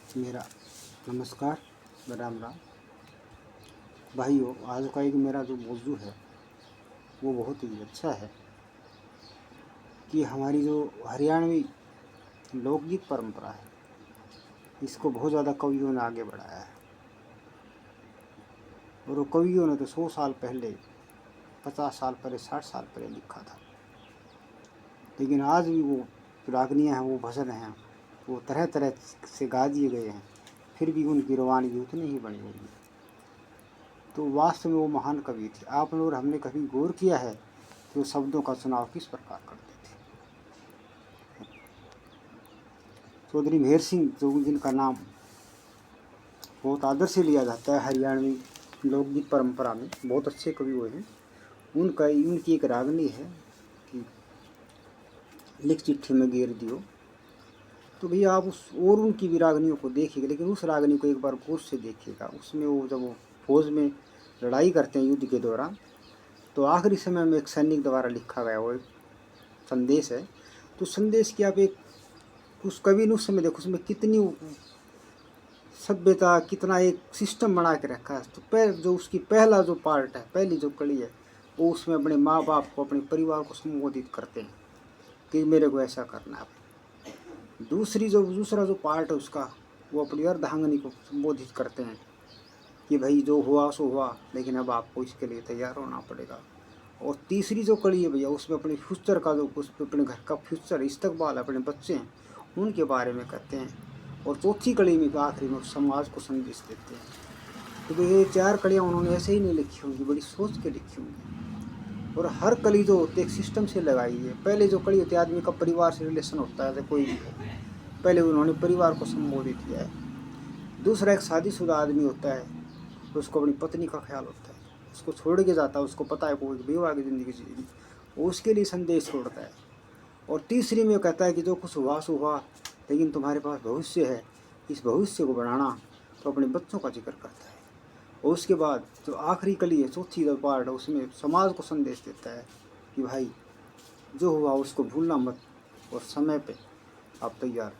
मेरा नमस्कार, राम राम भाइयों। आज का एक मेरा जो मौजू है वो बहुत ही अच्छा है कि हमारी जो हरियाणवी लोकगीत परंपरा है इसको बहुत ज़्यादा कवियों ने आगे बढ़ाया है। और वो कवियों ने तो 100 साल पहले, 50 साल पहले, 60 साल पहले लिखा था, लेकिन आज भी वो रागनियाँ हैं, वो भजन हैं, वो तरह तरह से गा दिए गए हैं, फिर भी उनकी रवानगी उतनी ही बनी हुई है। तो वास्तव में वो महान कवि थे। आपने और हमने कभी गौर किया है कि वो शब्दों का चुनाव किस प्रकार करते थे? चौधरी मेहर सिंह, जो जिनका नाम बहुत आदर से लिया जाता है हरियाणवी लोकगीत परंपरा में, बहुत अच्छे कवि वो हैं। उनकी एक रागनी है कि लिख चिट्ठी में गेर दियो। तो भैया आप उस और उनकी भी रागनियों को देखिएगा, लेकिन उस रागनी को एक बार गौर से देखिएगा। उसमें वो जब वो फौज में लड़ाई करते हैं युद्ध के दौरान, तो आखिरी समय में एक सैनिक द्वारा लिखा गया वो एक संदेश है। तो संदेश की आप एक उस कवि ने उस समय देखो उसमें कितनी सभ्यता, कितना एक सिस्टम बना के रखा है। तो जो उसकी पहला जो पार्ट है, पहली जो कड़ी है, वो उसमें अपने माँ बाप को, अपने परिवार को संबोधित करते हैं कि मेरे को ऐसा करना है। दूसरा जो पार्ट है उसका, वो अपनी अर्धांगिनी को संबोधित करते हैं कि भाई जो हुआ सो हुआ, लेकिन अब आपको इसके लिए तैयार होना पड़ेगा। और तीसरी जो कड़ी है भैया, उसमें अपने फ्यूचर का जो अपने घर का फ्यूचर, इस्तकबाल, अपने बच्चे हैं उनके बारे में कहते हैं। और चौथी कड़ी में आखिरी में समाज को संदेश देते हैं। तो ये 4 कड़ियाँ उन्होंने ऐसे ही नहीं लिखी होंगी, बड़ी सोच के लिखी होंगी। और हर कड़ी जो होती है एक सिस्टम से लगाई है। पहले जो कड़ी होती है, आदमी का परिवार से रिलेशन होता है, कोई भी हो, पहले उन्होंने परिवार को संबोधित किया है। दूसरा, एक शादीशुदा आदमी होता है तो उसको अपनी पत्नी का ख्याल होता है, उसको छोड़ के जाता है, उसको पता है कोई बेवा की ज़िंदगी जीनी, वो उसके लिए संदेश छोड़ता है। और तीसरी में कहता है कि जो कुछ हुआ सो हुआ, लेकिन तुम्हारे पास भविष्य है, इस भविष्य को बढ़ाना, तो अपने बच्चों का जिक्र करता है। और उसके बाद जो आखिरी कली है, चौथी जो पार्ट है, उसमें समाज को संदेश देता है कि भाई जो हुआ उसको भूलना मत और समय पे आप तैयार